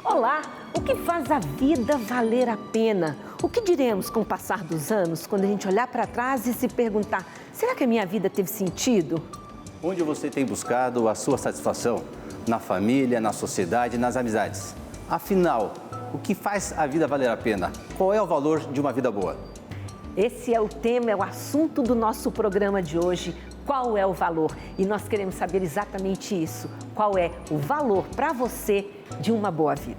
Olá, o que faz a vida valer a pena? O que diremos com o passar dos anos, quando a gente olhar para trás e se perguntar, será que a minha vida teve sentido? Onde você tem buscado a sua satisfação? Na família, na sociedade, nas amizades. Afinal, o que faz a vida valer a pena? Qual é o valor de uma vida boa? Esse é o tema, é o assunto do nosso programa de hoje. Qual é o valor? E nós queremos saber exatamente isso. Qual é o valor para você de uma boa vida?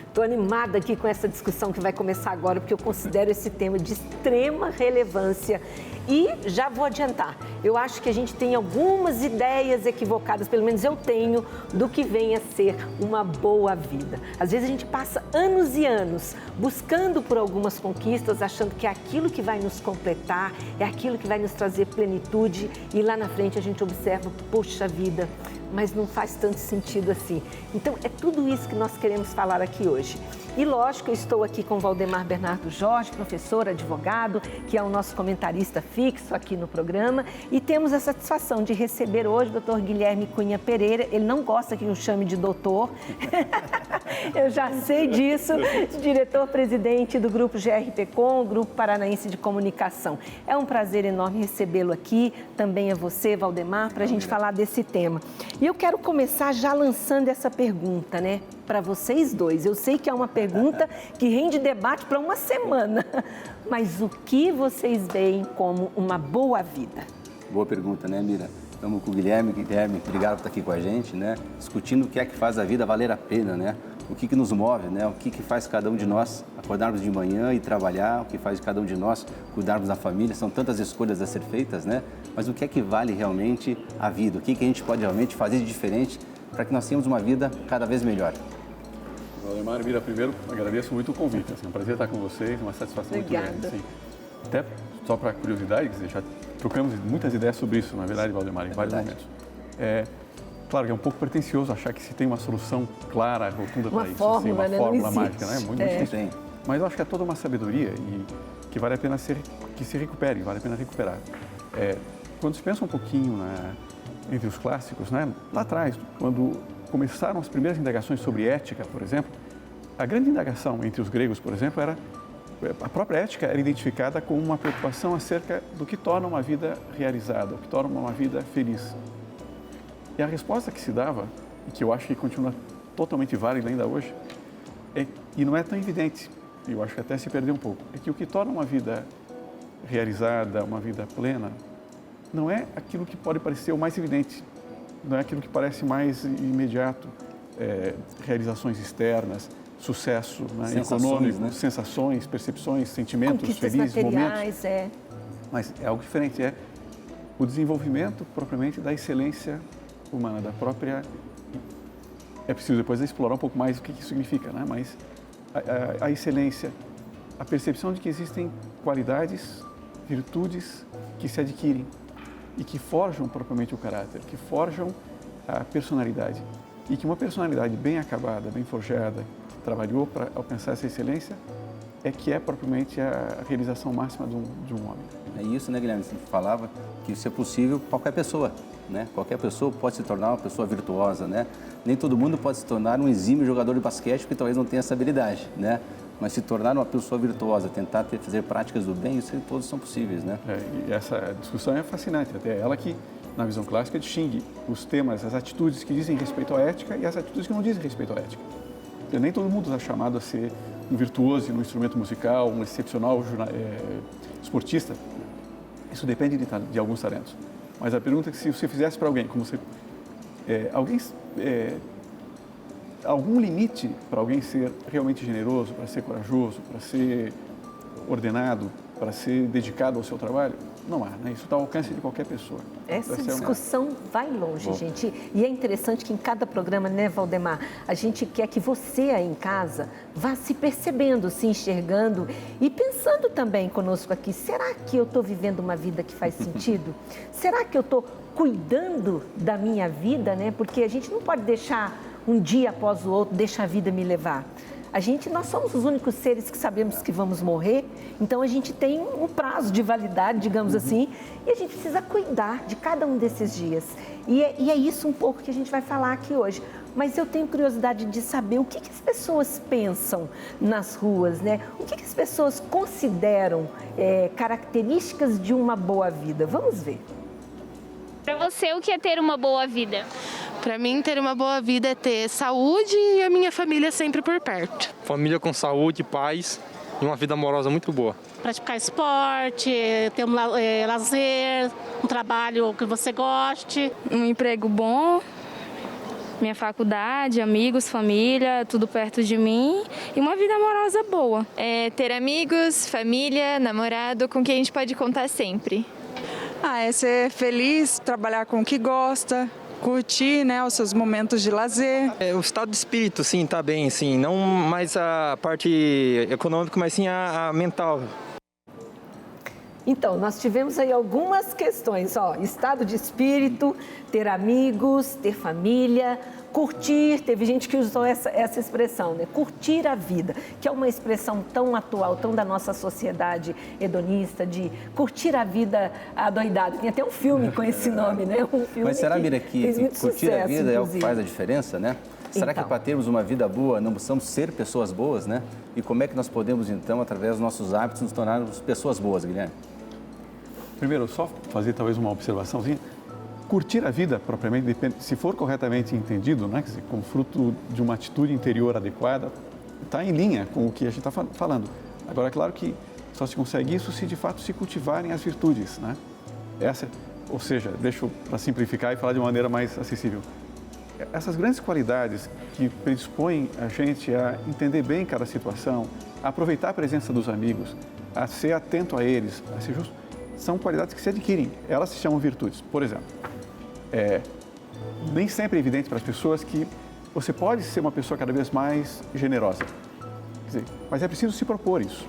Estou animada aqui com essa discussão que vai começar agora, porque eu considero esse tema de extrema relevância. E já vou adiantar, eu acho que a gente tem algumas ideias equivocadas, pelo menos eu tenho, do que vem a ser uma boa vida. Às vezes a gente passa anos e anos buscando por algumas conquistas, achando que é aquilo que vai nos completar, é aquilo que vai nos trazer plenitude, e lá na frente a gente observa, poxa vida, mas não faz tanto sentido assim. Então, é tudo isso que nós queremos falar aqui hoje. E lógico, eu estou aqui com Valdemar Bernardo Jorge, professor, advogado, que é o nosso comentarista fixo aqui no programa. E temos a satisfação de receber hoje o doutor Guilherme Cunha Pereira. Ele não gosta que eu chame de doutor, eu já sei disso, diretor-presidente do Grupo GRPcom, Grupo Paranaense de Comunicação. É um prazer enorme recebê-lo aqui, também a você, Valdemar, para a gente falar desse tema. E eu quero começar já lançando essa pergunta, né, para vocês dois. Eu sei que é uma pergunta que rende debate para uma semana, mas o que vocês veem como uma boa vida? Boa pergunta, né, Mira? Estamos com o Guilherme. Guilherme, obrigado por estar aqui com a gente, né? Discutindo o que é que faz a vida valer a pena, né? O que nos move, né? O que faz cada um de nós acordarmos de manhã e trabalhar, o que faz cada um de nós cuidarmos da família. São tantas escolhas a ser feitas, né? Mas o que é que vale realmente a vida? O que a gente pode realmente fazer de diferente para que nós tenhamos uma vida cada vez melhor? Valdemar, Mira, primeiro agradeço muito o convite, assim, é um prazer estar com vocês, uma satisfação Obrigada. muito grande. Assim. Até só para curiosidade, quer dizer, já trocamos muitas ideias sobre isso, na verdade, Valdemar, em vários momentos. Claro que é um pouco pretensioso achar que se tem uma solução clara, rotunda para isso, fórmula, assim, uma né? fórmula Não mágica, né? Muito difícil. Mas eu acho que é toda uma sabedoria e que vale a pena que se recupere, vale a pena recuperar. Quando se pensa um pouquinho entre os clássicos, né? Lá atrás, quando começaram as primeiras indagações sobre ética, por exemplo, a grande indagação entre os gregos, por exemplo, era a própria ética era identificada como uma preocupação acerca do que torna uma vida realizada, o que torna uma vida feliz. E a resposta que se dava, e que eu acho que continua totalmente válida ainda hoje, e não é tão evidente, e eu acho que até se perdeu um pouco, é que o que torna uma vida realizada, uma vida plena, não é aquilo que pode parecer o mais evidente, não é aquilo que parece mais imediato, realizações externas, sucesso, né, econômico, né? Sensações, percepções, sentimentos conquistas felizes, materiais, momentos. Mas é algo diferente, é o desenvolvimento propriamente da excelência humana, da própria... É preciso depois explorar um pouco mais o que isso significa, né? Mas a excelência, a percepção de que existem qualidades, virtudes que se adquirem e que forjam propriamente o caráter, que forjam a personalidade. E que uma personalidade bem acabada, bem forjada, que trabalhou para alcançar essa excelência, que é propriamente a realização máxima de um homem. É isso, né, Guilherme? Você falava que isso é possível qualquer pessoa, né? Qualquer pessoa pode se tornar uma pessoa virtuosa, né? Nem todo mundo pode se tornar um exímio jogador de basquete, porque talvez não tenha essa habilidade, né? Mas se tornar uma pessoa virtuosa, tentar fazer práticas do bem, isso todos são possíveis, né? E essa discussão é fascinante, até ela que, na visão clássica, distingue os temas, as atitudes que dizem respeito à ética e as atitudes que não dizem respeito à ética. Porque nem todo mundo está chamado a ser um virtuoso no instrumento musical, um excepcional esportista. Isso depende de alguns talentos. Mas a pergunta é que se você fizesse para alguém, algum limite para alguém ser realmente generoso, para ser corajoso, para ser ordenado, para ser dedicado ao seu trabalho? Não há, né? Isso está ao alcance de qualquer pessoa. Essa discussão vai longe, gente. E é interessante que em cada programa, né, Valdemar, a gente quer que você aí em casa vá se percebendo, se enxergando e pensando também conosco aqui. Será que eu estou vivendo uma vida que faz sentido? Será que eu estou cuidando da minha vida, né? Porque a gente não pode deixar um dia após o outro, deixar a vida me levar. Nós somos os únicos seres que sabemos que vamos morrer, então a gente tem um prazo de validade, digamos assim, e a gente precisa cuidar de cada um desses dias. E é isso um pouco que a gente vai falar aqui hoje. Mas eu tenho curiosidade de saber o que as pessoas pensam nas ruas, né? O que as pessoas consideram características de uma boa vida. Vamos ver. Para você, o que é ter uma boa vida? Para mim, ter uma boa vida é ter saúde e a minha família sempre por perto. Família com saúde, paz e uma vida amorosa muito boa. Praticar esporte, ter um lazer, um trabalho que você goste. Um emprego bom, minha faculdade, amigos, família, tudo perto de mim e uma vida amorosa boa. Ter amigos, família, namorado com quem a gente pode contar sempre. É ser feliz, trabalhar com o que gosta, curtir, né, os seus momentos de lazer. O estado de espírito, sim, tá bem, sim. Não mais a parte econômica, mas sim a mental. Então, nós tivemos aí algumas questões, estado de espírito, ter amigos, ter família, curtir, teve gente que usou essa expressão, né? Curtir a vida, que é uma expressão tão atual, tão da nossa sociedade hedonista, de curtir a vida adoidado. Tem até um filme com esse nome, né? Um filme. Mas será, Mira, que curtir sucesso, a vida é o que inclusive. faz a diferença, né? Será que para termos uma vida boa, não precisamos ser pessoas boas, né? E como é que nós podemos, então, através dos nossos hábitos, nos tornarmos pessoas boas, Guilherme? Primeiro, só fazer talvez uma observaçãozinha. Curtir a vida, propriamente, depende, se for corretamente entendido, né, com fruto de uma atitude interior adequada, está em linha com o que a gente está falando. Agora, é claro que só se consegue isso se de fato se cultivarem as virtudes, né? Ou seja, deixa eu para simplificar e falar de uma maneira mais acessível. Essas grandes qualidades que predispõem a gente a entender bem cada situação, a aproveitar a presença dos amigos, a ser atento a eles, a ser justo, são qualidades que se adquirem. Elas se chamam virtudes. Por exemplo, nem sempre é evidente para as pessoas que você pode ser uma pessoa cada vez mais generosa. Quer dizer, mas é preciso se propor isso.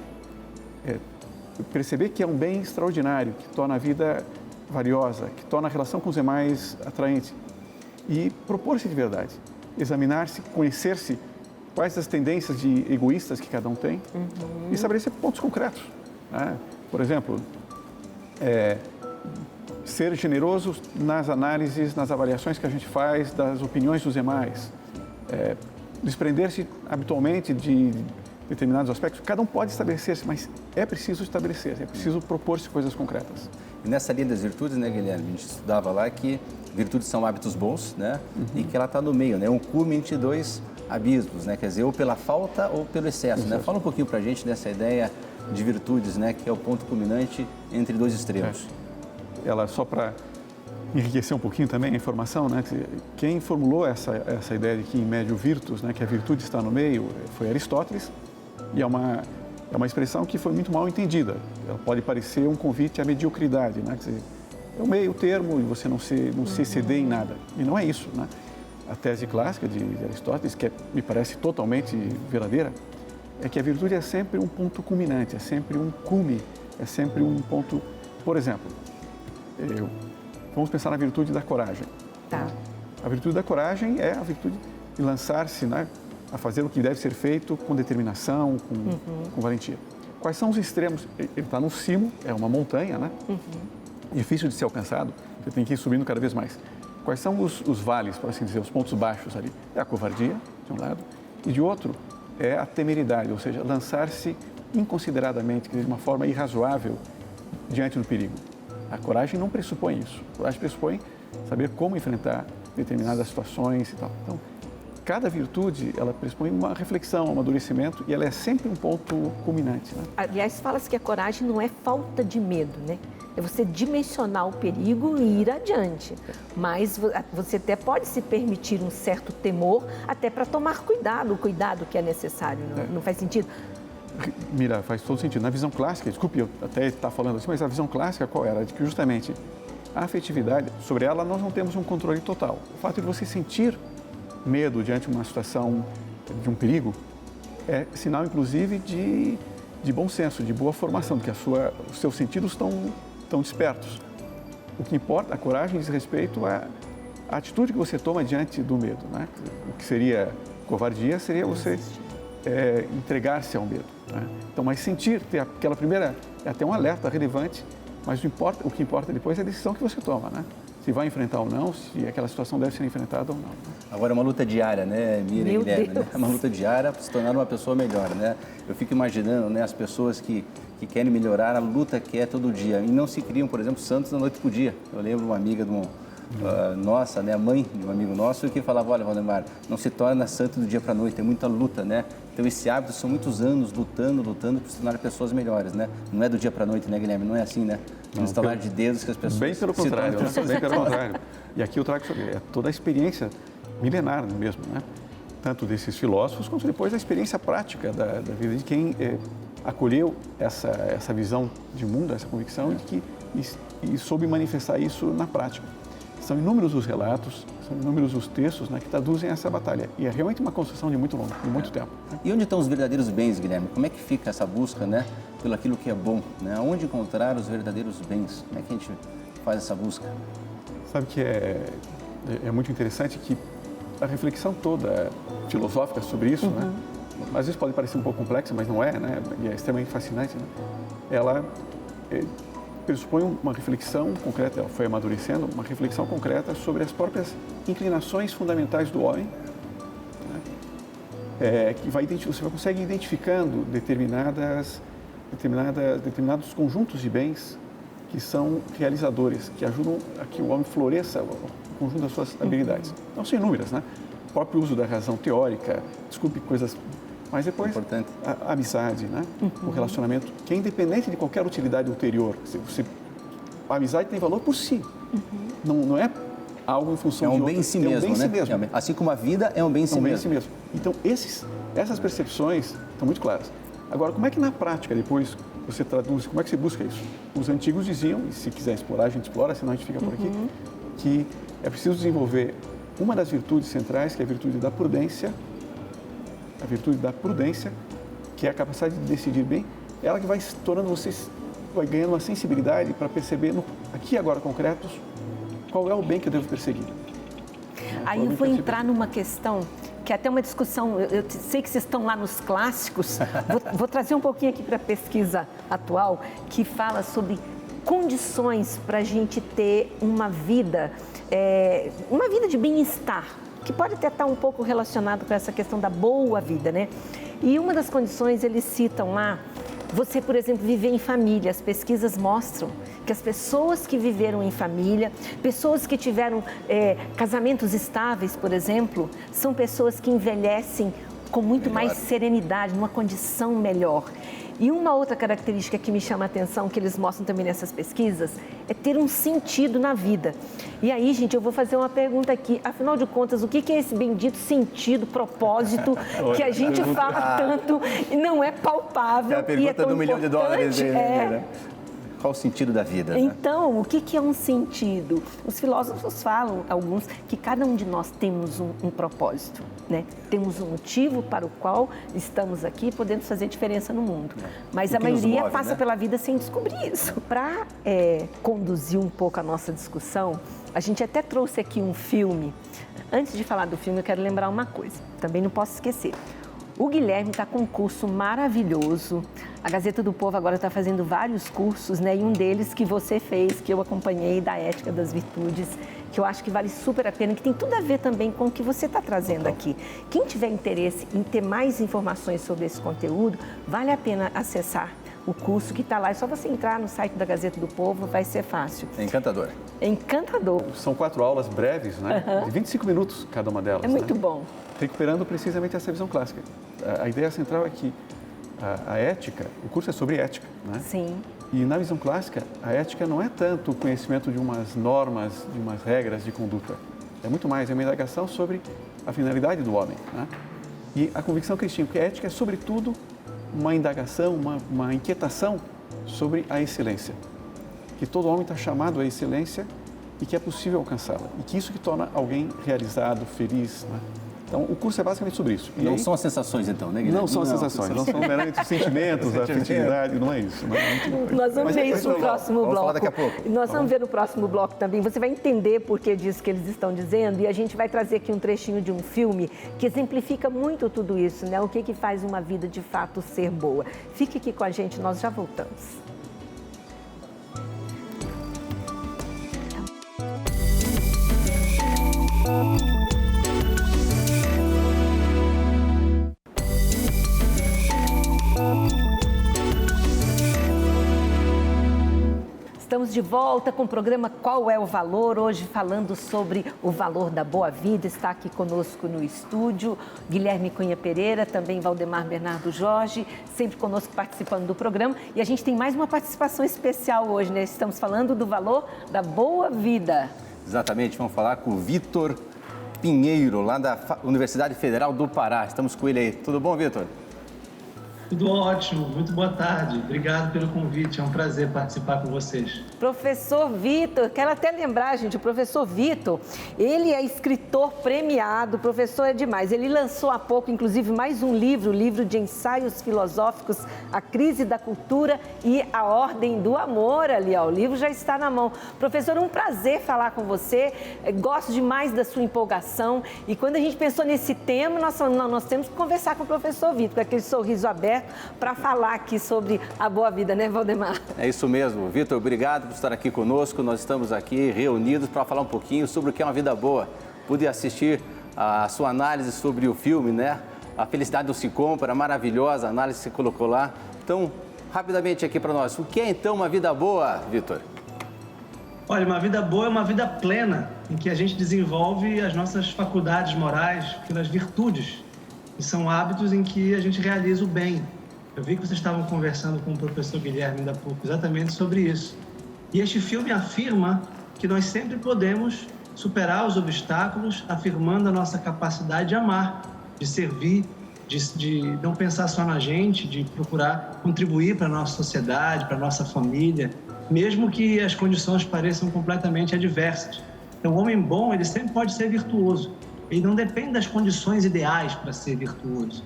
Perceber que é um bem extraordinário, que torna a vida valiosa, que torna a relação com os demais atraente. E propor-se de verdade. Examinar-se, conhecer-se, quais as tendências egoístas que cada um tem e estabelecer pontos concretos. Né? Por exemplo, ser generoso nas análises, nas avaliações que a gente faz das opiniões dos demais, desprender-se habitualmente de determinados aspectos. Cada um pode estabelecer-se, mas é preciso estabelecer, é preciso propor-se coisas concretas. E nessa linha das virtudes, né, Guilherme, a gente estudava lá que virtudes são hábitos bons, né, e que ela está no meio, né, um cume entre dois abismos, né, quer dizer, ou pela falta ou pelo excesso, né? Fala um pouquinho para a gente dessa ideia de virtudes, né, que é o ponto culminante entre dois extremos. Ela, só para enriquecer um pouquinho também a informação, né, quem formulou essa ideia de que em médio virtus, né, que a virtude está no meio, foi Aristóteles, e é uma expressão que foi muito mal entendida. Ela pode parecer um convite à mediocridade, né, quer dizer, é o meio termo e você não se exceder em nada. E não é isso, né? A tese clássica de Aristóteles, que me parece totalmente verdadeira, é que a virtude é sempre um ponto culminante, é sempre um cume, é sempre um ponto... Por exemplo, vamos pensar na virtude da coragem. Tá. A virtude da coragem é a virtude de lançar-se, né, a fazer o que deve ser feito com determinação, com valentia. Quais são os extremos? Ele está no cimo, é uma montanha, né? Difícil de ser alcançado, você tem que ir subindo cada vez mais. Quais são os vales, por assim dizer, os pontos baixos ali? É a covardia, de um lado, e de outro é a temeridade, ou seja, lançar-se inconsideradamente, de uma forma irrazoável diante do perigo. A coragem não pressupõe isso. A coragem pressupõe saber como enfrentar determinadas situações e tal. Então, cada virtude, ela pressupõe uma reflexão, um amadurecimento, e ela é sempre um ponto culminante, né? Aliás, fala-se que a coragem não é falta de medo, né? É você dimensionar o perigo e ir adiante. Mas você até pode se permitir um certo temor, até para tomar cuidado, o cuidado que é necessário. Não faz sentido? Mira, faz todo sentido. Na visão clássica, desculpe eu até estar falando assim, mas a visão clássica qual era? De que justamente a afetividade, sobre ela nós não temos um controle total. O fato de você sentir medo diante de uma situação, de um perigo, é sinal, inclusive, de bom senso, de boa formação, de que os seus sentidos estão despertos. O que importa, a coragem diz respeito à atitude que você toma diante do medo, né? O que seria covardia seria você entregar-se ao medo, né? Então, mas sentir, ter aquela primeira, é até um alerta relevante, mas o que importa depois é a decisão que você toma, né? Se vai enfrentar ou não, se aquela situação deve ser enfrentada ou não. Agora, é uma luta diária, né, Mira e Guilherme? Né? É uma luta diária para se tornar uma pessoa melhor, né? Eu fico imaginando, né, as pessoas que querem melhorar, a luta que é todo dia. E não se criam, por exemplo, santos da noite para o dia. Eu lembro uma amiga de nossa, né, a mãe de um amigo nosso, que falava, olha, Valdemar, não se torna santo do dia para a noite, tem muita luta, né? Então, esse hábito são muitos anos lutando para se tornar pessoas melhores, né? Não é do dia para a noite, né, Guilherme? Não é assim, né? No estalar de dedos que as pessoas bem pelo contrário, bem pelo contrário. E aqui eu trago toda a experiência milenar mesmo, né? Tanto desses filósofos, quanto depois a experiência prática da vida de quem acolheu essa visão de mundo, essa convicção e soube manifestar isso na prática. São inúmeros os relatos, são inúmeros os textos, né, que traduzem essa batalha. E é realmente uma construção de muito longo, de muito tempo. E onde estão os verdadeiros bens, Guilherme? Como é que fica essa busca, né, pelo aquilo que é bom? Né? Onde encontrar os verdadeiros bens? Como é que a gente faz essa busca? Sabe que é muito interessante que a reflexão toda filosófica sobre isso, né, às vezes pode parecer um pouco complexa, mas não é, né, e é extremamente fascinante, né? Ela pressupõe uma reflexão concreta, ela foi amadurecendo, uma reflexão concreta sobre as próprias inclinações fundamentais do homem, né? Você consegue identificando determinados conjuntos de bens que são realizadores, que ajudam a que o homem floresça o conjunto das suas habilidades. Não são inúmeras, né? O próprio uso da razão teórica, desculpe coisas, mas depois a amizade, né? O relacionamento, que é independente de qualquer utilidade ulterior. A amizade tem valor por si, não é algo em função de outro. É um bem em si mesmo, né? Assim como a vida é um bem em si mesmo. Então, essas percepções estão muito claras. Agora, como é que na prática, depois, você traduz, como é que você busca isso? Os antigos diziam, e se quiser explorar, a gente explora, senão a gente fica por aqui, que é preciso desenvolver uma das virtudes centrais, que é a virtude da prudência, que é a capacidade de decidir bem, ela que vai se tornando vai ganhando uma sensibilidade para perceber, aqui e agora concretos, qual é o bem que eu devo perseguir. Aí eu vou entrar numa questão que é até uma discussão, eu sei que vocês estão lá nos clássicos, vou trazer um pouquinho aqui para a pesquisa atual, que fala sobre condições para a gente ter uma vida de bem-estar, que pode até estar um pouco relacionado com essa questão da boa vida, né? E uma das condições, eles citam lá, você, por exemplo, viver em família. As pesquisas mostram que as pessoas que viveram em família, pessoas que tiveram casamentos estáveis, por exemplo, são pessoas que envelhecem com muito mais serenidade, numa condição melhor. E uma outra característica que me chama a atenção, que eles mostram também nessas pesquisas, é ter um sentido na vida. E aí, gente, eu vou fazer uma pergunta aqui. Afinal de contas, o que é esse bendito sentido, propósito, que a gente fala tanto e não é palpável? É a pergunta do $1 milhão, né? Qual o sentido da vida? Né? Então, o que é um sentido? Os filósofos falam, alguns, que cada um de nós temos um propósito, né? Temos um motivo para o qual estamos aqui, podendo fazer diferença no mundo. Mas a maioria passa pela vida sem descobrir isso. Para conduzir um pouco a nossa discussão, a gente até trouxe aqui um filme. Antes de falar do filme, eu quero lembrar uma coisa, também não posso esquecer. O Guilherme está com um curso maravilhoso. A Gazeta do Povo agora está fazendo vários cursos, né? E um deles que você fez, que eu acompanhei, da Ética das Virtudes, que eu acho que vale super a pena, que tem tudo a ver também com o que você está trazendo aqui. Quem tiver interesse em ter mais informações sobre esse conteúdo, vale a pena acessar o curso que está lá. É só você entrar no site da Gazeta do Povo, vai ser fácil. É encantador. É encantador. São 4 aulas breves, né? De 25 minutos cada uma delas. É muito bom. Recuperando precisamente essa visão clássica. A ideia central é que a ética, o curso é sobre ética, né? Sim. E na visão clássica, a ética não é tanto o conhecimento de umas normas, de umas regras de conduta. É muito mais, é uma indagação sobre a finalidade do homem, né? E a convicção cristã, que a ética é, sobretudo, uma indagação, uma inquietação sobre a excelência. Que todo homem está chamado à excelência e que é possível alcançá-la. E que isso que torna alguém realizado, feliz, né? Então, o curso é basicamente sobre isso. E não aí, são as sensações, então, né, Guilherme? Não são as sensações, não são meramente os sentimentos, a afetividade, não é isso. Nós vamos ver isso no próximo bloco. Vamos falar daqui a pouco. Nós vamos ver no próximo bloco também. Você vai entender por que disso que eles estão dizendo e a gente vai trazer aqui um trechinho de um filme que exemplifica muito tudo isso, né? O que faz uma vida de fato ser boa. Fique aqui com a gente, nós já voltamos. Estamos de volta com o programa Qual é o Valor? Hoje falando sobre o valor da boa vida. Está aqui conosco no estúdio Guilherme Cunha Pereira, também Valdemar Bernardo Jorge, sempre conosco participando do programa. E a gente tem mais uma participação especial hoje, né? Estamos falando do valor da boa vida. Exatamente, vamos falar com o Vitor Pinheiro, lá da Universidade Federal do Pará. Estamos com ele aí. Tudo bom, Vitor? Tudo ótimo, muito boa tarde. Obrigado pelo convite, é um prazer participar com vocês. Professor Vitor, quero até lembrar, gente, o professor Vitor, ele é escritor premiado, professor é demais. Ele lançou há pouco, inclusive, mais um livro, o livro de ensaios filosóficos, A Crise da Cultura e a Ordem do Amor, ali, ó, o livro já está na mão. Professor, um prazer falar com você, gosto demais da sua empolgação e quando a gente pensou nesse tema, nós temos que conversar com o professor Vitor, com aquele sorriso aberto, para falar aqui sobre a boa vida, né, Valdemar? É isso mesmo. Vitor, obrigado por estar aqui conosco. Nós estamos aqui reunidos para falar um pouquinho sobre o que é uma vida boa. Pude assistir a sua análise sobre o filme, né? A Felicidade Não Se Compra, maravilhosa análise que você colocou lá. Então, rapidamente aqui para nós, o que é então uma vida boa, Vitor? Olha, uma vida boa é uma vida plena, em que a gente desenvolve as nossas faculdades morais pelas virtudes. E são hábitos em que a gente realiza o bem. Eu vi que vocês estavam conversando com o professor Guilherme ainda há pouco exatamente sobre isso. E este filme afirma que nós sempre podemos superar os obstáculos, afirmando a nossa capacidade de amar, de servir, de não pensar só na gente, de procurar contribuir para a nossa sociedade, para a nossa família, mesmo que as condições pareçam completamente adversas. Então, o homem bom, ele sempre pode ser virtuoso. Ele não depende das condições ideais para ser virtuoso.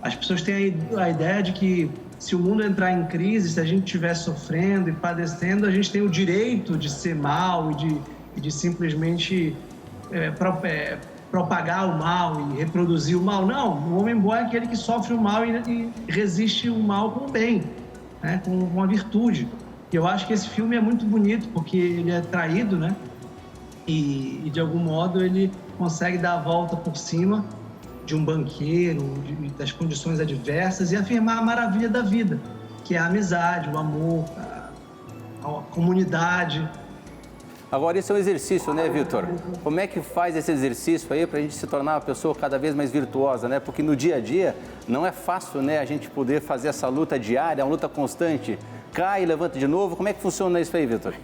As pessoas têm a ideia de que se o mundo entrar em crise, se a gente estiver sofrendo e padecendo, a gente tem o direito de ser mal e de simplesmente propagar o mal e reproduzir o mal. Não, o homem bom é aquele que sofre o mal e resiste o mal com o bem, né? Com a virtude. E eu acho que esse filme é muito bonito porque ele é traído, né? E de algum modo ele consegue dar a volta por cima de um banqueiro, das condições adversas e afirmar a maravilha da vida, que é a amizade, o amor, a comunidade. Agora, isso é um exercício, né, Vitor? Como é que faz esse exercício aí para a gente se tornar uma pessoa cada vez mais virtuosa, né? Porque no dia a dia não é fácil, né, a gente poder fazer essa luta diária, uma luta constante. Cai e levanta de novo. Como é que funciona isso aí, Vitor?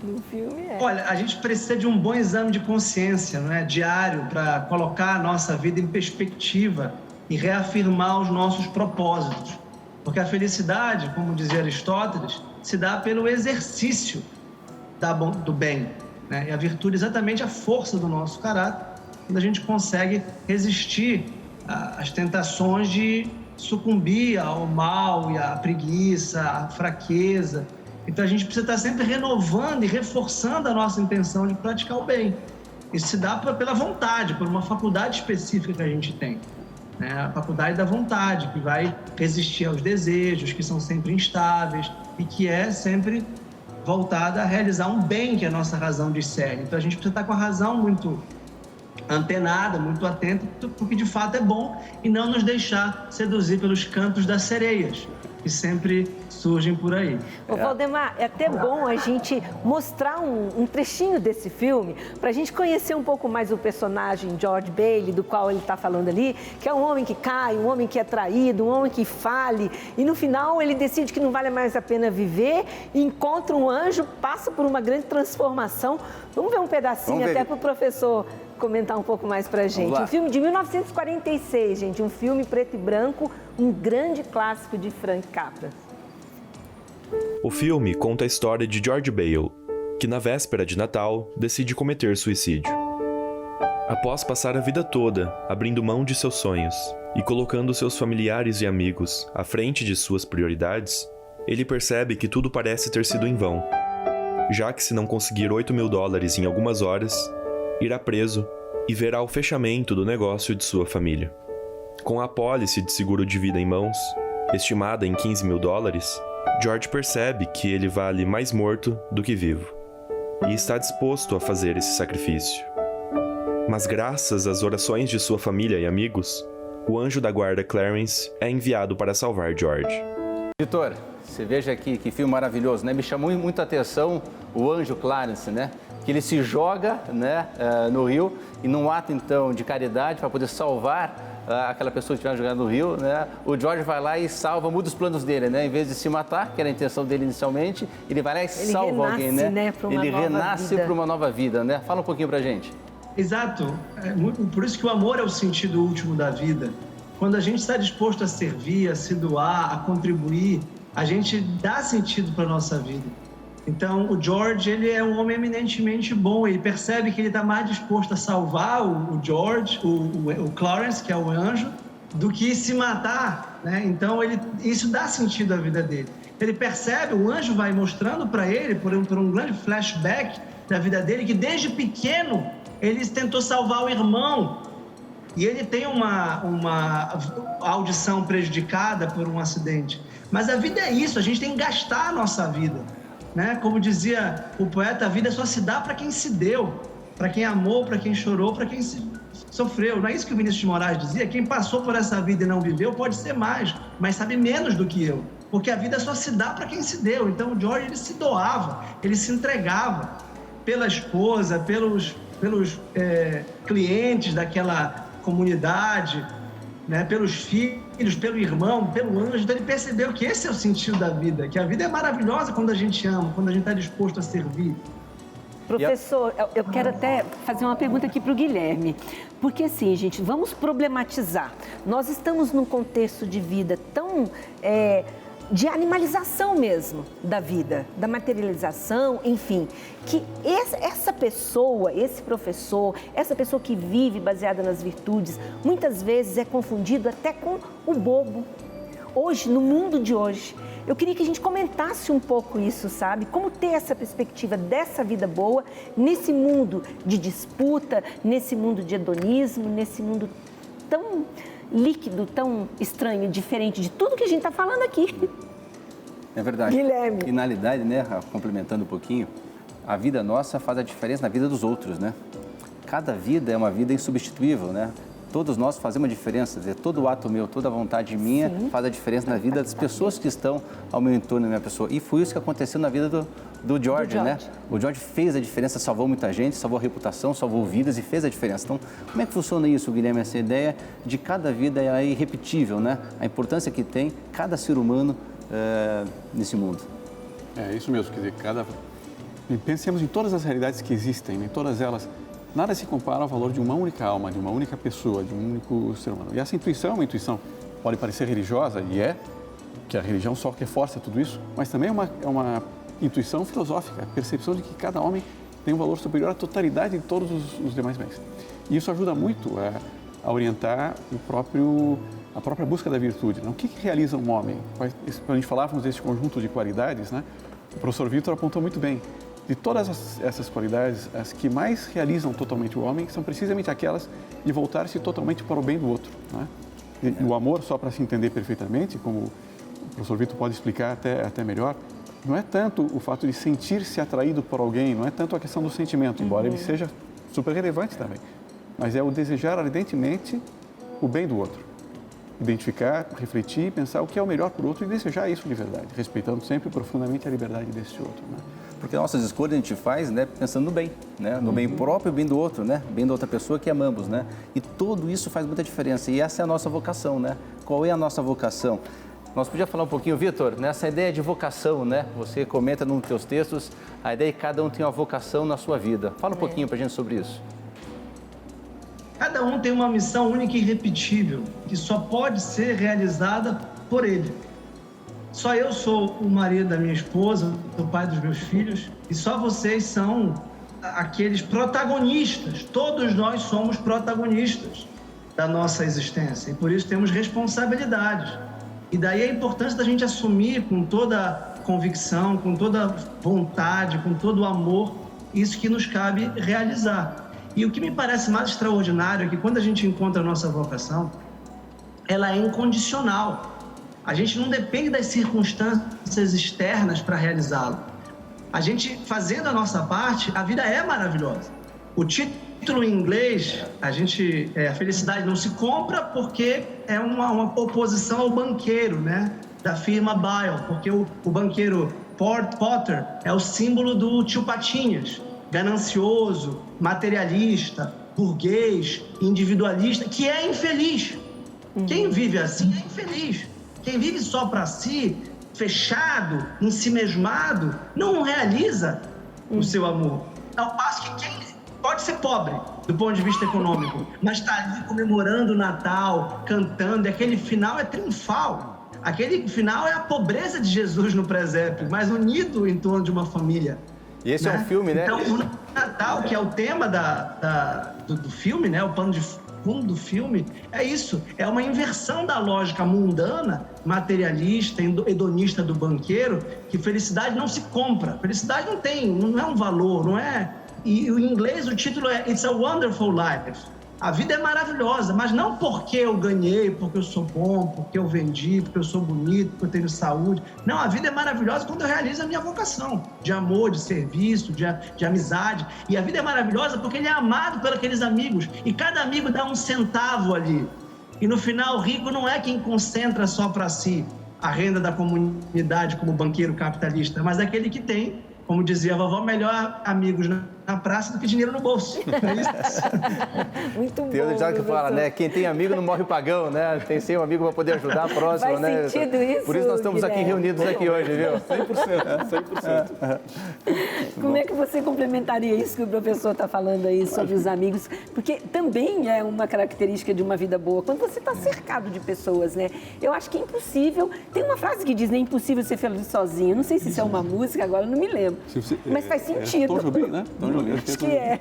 No filme é. Olha, a gente precisa de um bom exame de consciência, não é? Diário, para colocar a nossa vida em perspectiva e reafirmar os nossos propósitos. Porque a felicidade, como dizia Aristóteles, se dá pelo exercício do bem, né? E a virtude é exatamente a força do nosso caráter, quando a gente consegue resistir às tentações de sucumbir ao mal e à preguiça, à fraqueza. Então a gente precisa estar sempre renovando e reforçando a nossa intenção de praticar o bem. Isso se dá pela vontade, por uma faculdade específica que a gente tem, né? A faculdade da vontade, que vai resistir aos desejos, que são sempre instáveis e que é sempre voltada a realizar um bem que a nossa razão discerne. Então a gente precisa estar com a razão muito antenada, muito atenta, porque de fato é bom e não nos deixar seduzir pelos cantos das sereias, que sempre surgem por aí. Ô, Valdemar, é até bom a gente mostrar um trechinho desse filme para a gente conhecer um pouco mais o personagem George Bailey, do qual ele está falando ali, que é um homem que cai, um homem que é traído, um homem que fale, e no final ele decide que não vale mais a pena viver, encontra um anjo, passa por uma grande transformação. Vamos ver um pedacinho até para o professor comentar um pouco mais pra gente. Um filme de 1946, gente, um filme preto e branco, um grande clássico de Frank Capra. O filme conta a história de George Bailey, que na véspera de Natal decide cometer suicídio. Após passar a vida toda abrindo mão de seus sonhos e colocando seus familiares e amigos à frente de suas prioridades, ele percebe que tudo parece ter sido em vão, já que se não conseguir $8.000 em algumas horas, irá preso e verá o fechamento do negócio de sua família. Com a apólice de seguro de vida em mãos, estimada em $15.000, George percebe que ele vale mais morto do que vivo e está disposto a fazer esse sacrifício. Mas graças às orações de sua família e amigos, o anjo da guarda Clarence é enviado para salvar George. Vitor, você veja aqui que filme maravilhoso, né? Me chamou muita atenção o anjo Clarence, né? Que ele se joga, né, no rio e num ato então de caridade para poder salvar aquela pessoa que estiver jogando no rio, né? O George vai lá e salva, muda os planos dele, né? Em vez de se matar, que era a intenção dele inicialmente, ele vai lá e salva alguém, né? Ele renasce para uma nova vida, né? Fala um pouquinho pra gente. Exato. Por isso que o amor é o sentido último da vida. Quando a gente está disposto a servir, a se doar, a contribuir, a gente dá sentido para a nossa vida. Então, o George, ele é um homem eminentemente bom. Ele percebe que ele está mais disposto a salvar o George, o Clarence, que é o anjo, do que se matar, né? Então, isso dá sentido à vida dele. Ele percebe, o anjo vai mostrando para ele, por um grande flashback da vida dele, que desde pequeno ele tentou salvar o irmão. E ele tem uma audição prejudicada por um acidente. Mas a vida é isso, a gente tem que gastar a nossa vida, né? Como dizia o poeta, a vida só se dá para quem se deu, para quem amou, para quem chorou, para quem sofreu. Não é isso que o Vinícius de Moraes dizia? Quem passou por essa vida e não viveu pode ser mais, mas sabe menos do que eu. Porque a vida só se dá para quem se deu. Então o George, ele se doava, ele se entregava pela esposa, pelos clientes daquela comunidade, né, pelos filhos, pelo irmão, pelo anjo. Então ele percebeu que esse é o sentido da vida, que a vida é maravilhosa quando a gente ama, quando a gente está disposto a servir. Professor, eu quero até fazer uma pergunta aqui para o Guilherme, porque assim, gente, vamos problematizar. Nós estamos num contexto de vida tão de animalização mesmo da vida, da materialização, enfim, que essa pessoa, esse professor, essa pessoa que vive baseada nas virtudes, muitas vezes é confundido até com o bobo. Hoje, no mundo de hoje, eu queria que a gente comentasse um pouco isso, sabe? Como ter essa perspectiva dessa vida boa nesse mundo de disputa, nesse mundo de hedonismo, nesse mundo tão líquido, tão estranho, diferente de tudo que a gente está falando aqui. É verdade. Guilherme. E na realidade, né, complementando um pouquinho, a vida nossa faz a diferença na vida dos outros, né? Cada vida é uma vida insubstituível, né? Todos nós fazemos a diferença, quer dizer, todo ato meu, toda vontade minha faz a diferença na vida das pessoas que estão ao meu entorno, da minha pessoa. E foi isso que aconteceu na vida do George, né? O George fez a diferença, salvou muita gente, salvou a reputação, salvou vidas e fez a diferença. Então, como é que funciona isso, Guilherme? Essa ideia de cada vida é irrepetível, né? A importância que tem cada ser humano nesse mundo. É isso mesmo, quer dizer, pensemos em todas as realidades que existem, em todas elas. Nada se compara ao valor de uma única alma, de uma única pessoa, de um único ser humano. E essa intuição é uma intuição, pode parecer religiosa, e que a religião só reforça tudo isso, mas também é uma intuição filosófica, a percepção de que cada homem tem um valor superior à totalidade de todos os demais bens. E isso ajuda muito a orientar a própria busca da virtude. O que realiza um homem? Quando a gente falávamos desse conjunto de qualidades, né, o professor Vitor apontou muito bem. De todas essas qualidades, as que mais realizam totalmente o homem são precisamente aquelas de voltar-se totalmente para o bem do outro, né? E o amor, só para se entender perfeitamente, como o professor Vitor pode explicar até melhor, não é tanto o fato de sentir-se atraído por alguém, não é tanto a questão do sentimento, embora ele seja super relevante também, mas é o desejar ardentemente o bem do outro. Identificar, refletir, pensar o que é o melhor para o outro e desejar isso de verdade, respeitando sempre profundamente a liberdade desse outro, né? Porque nossas escolhas a gente faz, né, pensando no bem, né, no bem próprio e bem do outro, né, bem da outra pessoa que amamos, né, e tudo isso faz muita diferença e essa é a nossa vocação, né. Qual é a nossa vocação? Nós podíamos falar um pouquinho, Vitor, nessa ideia de vocação, né, você comenta nos teus textos a ideia de que cada um tem uma vocação na sua vida. Fala um pouquinho pra gente sobre isso. Cada um tem uma missão única e irrepetível, que só pode ser realizada por ele. Só eu sou o marido da minha esposa, o pai dos meus filhos, e só vocês são aqueles protagonistas. Todos nós somos protagonistas da nossa existência e por isso temos responsabilidades. E daí a importância da gente assumir com toda convicção, com toda vontade, com todo o amor, isso que nos cabe realizar. E o que me parece mais extraordinário é que quando a gente encontra a nossa vocação, ela é incondicional. A gente não depende das circunstâncias externas para realizá-lo. A gente, fazendo a nossa parte, a vida é maravilhosa. O título em inglês, a felicidade não se compra, porque é uma oposição ao banqueiro, né? Da firma Byle, porque o banqueiro Potter é o símbolo do tio Patinhas, ganancioso, materialista, burguês, individualista, que é infeliz. Quem vive assim é infeliz. Quem vive só para si, fechado, ensimesmado, não realiza o seu amor. Ao passo que quem pode ser pobre, do ponto de vista econômico, mas está ali comemorando o Natal, cantando, e aquele final é triunfal. Aquele final é a pobreza de Jesus no presépio, mas unido em torno de uma família. E esse é um filme, né? Então, o Natal, que é o tema do filme, né? O pano de fundo do filme, é isso. É uma inversão da lógica mundana, materialista, hedonista do banqueiro, que felicidade não se compra. Felicidade não é um valor, não é... E em inglês o título é It's a Wonderful Life. A vida é maravilhosa, mas não porque eu ganhei, porque eu sou bom, porque eu vendi, porque eu sou bonito, porque eu tenho saúde. Não, a vida é maravilhosa quando eu realizo a minha vocação de amor, de serviço, de amizade. E a vida é maravilhosa porque ele é amado por aqueles amigos. E cada amigo dá um centavo ali. E no final, o rico não é quem concentra só para si a renda da comunidade como banqueiro capitalista, mas aquele que tem, como dizia a vovó, melhor amigos na praça do que dinheiro no bolso. Muito bom. Tem outro ditado que fala, né? Quem tem amigo não morre pagão, né? Tem sempre um amigo para poder ajudar a próxima, né? Faz sentido isso, Por isso nós estamos aqui reunidos aqui hoje, viu? 100%. Como é que você complementaria isso que o professor está falando aí sobre os amigos? Porque também é uma característica de uma vida boa, quando você está cercado de pessoas, né? Eu acho que é impossível. Tem uma frase que diz, né? É impossível ser feliz sozinho. Não sei se isso é uma música, agora eu não me lembro. Mas faz sentido. Tom Jobim, né? Acho que é.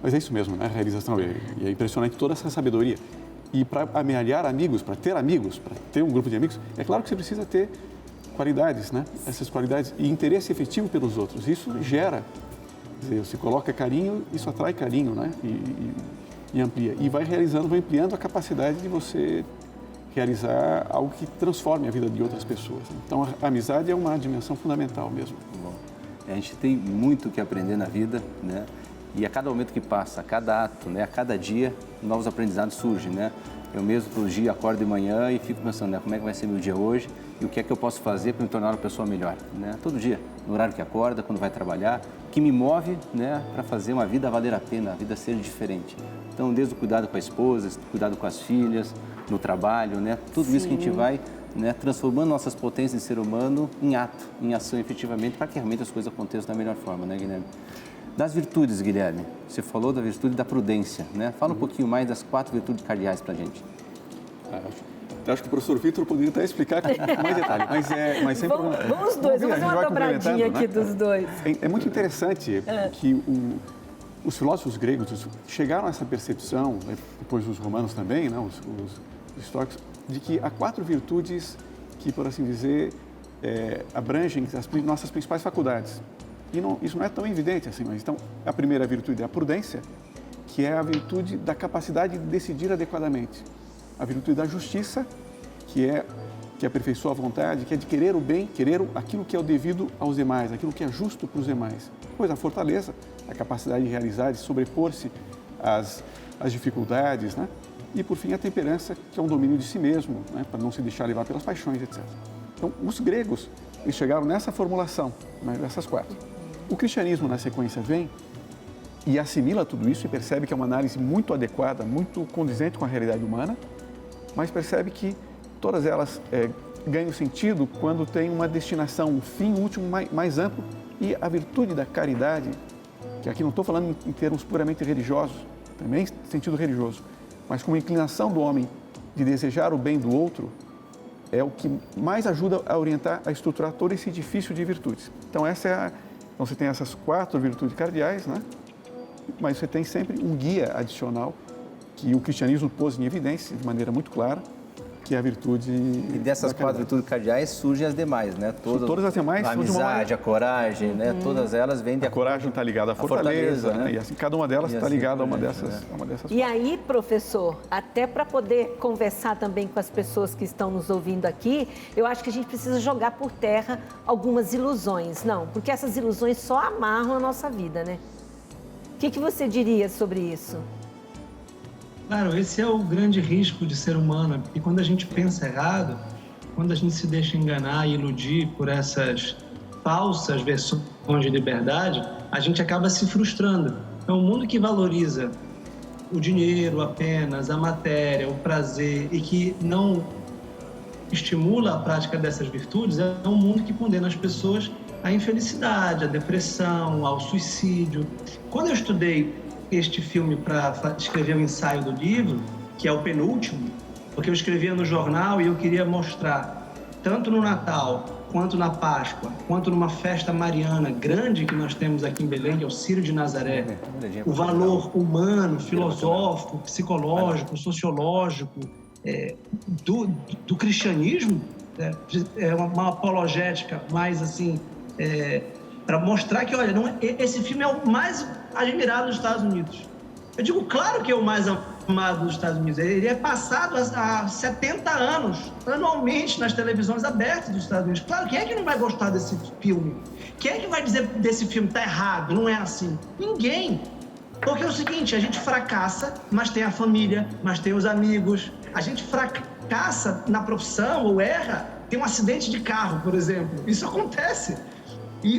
Mas é isso mesmo, né? A realização. E é impressionante toda essa sabedoria. E para amealhar amigos, para ter um grupo de amigos, é claro que você precisa ter qualidades, né? Essas qualidades e interesse efetivo pelos outros. Isso gera, quer dizer, você coloca carinho, isso atrai carinho, né? E amplia. E vai ampliando a capacidade de você realizar algo que transforme a vida de outras pessoas. Então, a amizade é uma dimensão fundamental mesmo. Bom, a gente tem muito que aprender na vida, né? E a cada momento que passa, a cada ato, né? A cada dia, novos aprendizados surgem, né? Eu mesmo, todo dia, acordo de manhã e fico pensando, né? Como é que vai ser meu dia hoje e o que é que eu posso fazer para me tornar uma pessoa melhor, né? Todo dia, no horário que acorda, quando vai trabalhar, que me move, né? Para fazer uma vida valer a pena, a vida ser diferente. Então, desde o cuidado com a esposa, cuidado com as filhas, no trabalho, né? Tudo isso que a gente vai, né, transformando nossas potências de ser humano em ato, em ação efetivamente, para que realmente as coisas aconteçam da melhor forma, né, Guilherme? Das virtudes, Guilherme, você falou da virtude da prudência, né? Fala um pouquinho mais das 4 virtudes cardeais para a gente. Eu acho que o professor Vitor poderia até explicar com mais detalhe, mas sempre... Vamos os dois, vamos fazer uma dobradinha aqui dos dois. É muito interessante que os filósofos gregos chegaram a essa percepção, depois os romanos também, né, os históricos, de que há 4 virtudes que, por assim dizer, abrangem as nossas principais faculdades. E isso não é tão evidente assim, mas então a primeira virtude é a prudência, que é a virtude da capacidade de decidir adequadamente. A virtude da justiça, que aperfeiçoa a vontade, que é de querer o bem, querer aquilo que é o devido aos demais, aquilo que é justo para os demais. Depois a fortaleza, a capacidade de realizar, de sobrepor-se às dificuldades, né? E por fim a temperança, que é um domínio de si mesmo, né? Para não se deixar levar pelas paixões, etc. Então os gregos eles chegaram nessa formulação, né? Dessas 4. O cristianismo na sequência vem e assimila tudo isso e percebe que é uma análise muito adequada, muito condizente com a realidade humana, mas percebe que todas elas ganham sentido quando tem uma destinação, um fim último mais amplo, e a virtude da caridade, que aqui não estou falando em termos puramente religiosos, também em sentido religioso, mas como inclinação do homem de desejar o bem do outro, é o que mais ajuda a orientar, a estruturar todo esse edifício de virtudes. Então essa Então, você tem essas 4 virtudes cardeais, né? Mas você tem sempre um guia adicional que o cristianismo pôs em evidência de maneira muito clara, que é a virtude. E dessas 4 virtudes cardeais surgem as demais, né? Todas as demais a amizade, a coragem, né? Todas elas vêm de A coragem está ligada à fortaleza, né? E assim, cada uma delas está ligada a uma dessas. E aí, professor, até para poder conversar também com as pessoas que estão nos ouvindo aqui, eu acho que a gente precisa jogar por terra algumas ilusões. Não, porque essas ilusões só amarram a nossa vida, né? O que você diria sobre isso? Claro, esse é o grande risco de ser humano, porque quando a gente pensa errado, quando a gente se deixa enganar e iludir por essas falsas versões de liberdade, a gente acaba se frustrando. Então, o mundo que valoriza o dinheiro apenas, a matéria, o prazer e que não estimula a prática dessas virtudes, é um mundo que condena as pessoas à infelicidade, à depressão, ao suicídio. Quando eu estudei este filme para escrever o ensaio do livro, que é o penúltimo, porque eu escrevia no jornal e eu queria mostrar, tanto no Natal, quanto na Páscoa, quanto numa festa mariana grande que nós temos aqui em Belém, que é o Círio de Nazaré, o valor humano, filosófico, psicológico, sociológico do cristianismo, é uma apologética mais assim, para mostrar que, olha, esse filme é o mais admirado dos Estados Unidos. Eu digo, claro que é o mais amado dos Estados Unidos. Ele é passado há 70 anos, anualmente, nas televisões abertas dos Estados Unidos. Claro, quem é que não vai gostar desse filme? Quem é que vai dizer desse filme tá errado, não é assim? Ninguém. Porque é o seguinte, a gente fracassa, mas tem a família, mas tem os amigos. A gente fracassa na profissão ou erra, tem um acidente de carro, por exemplo. Isso acontece.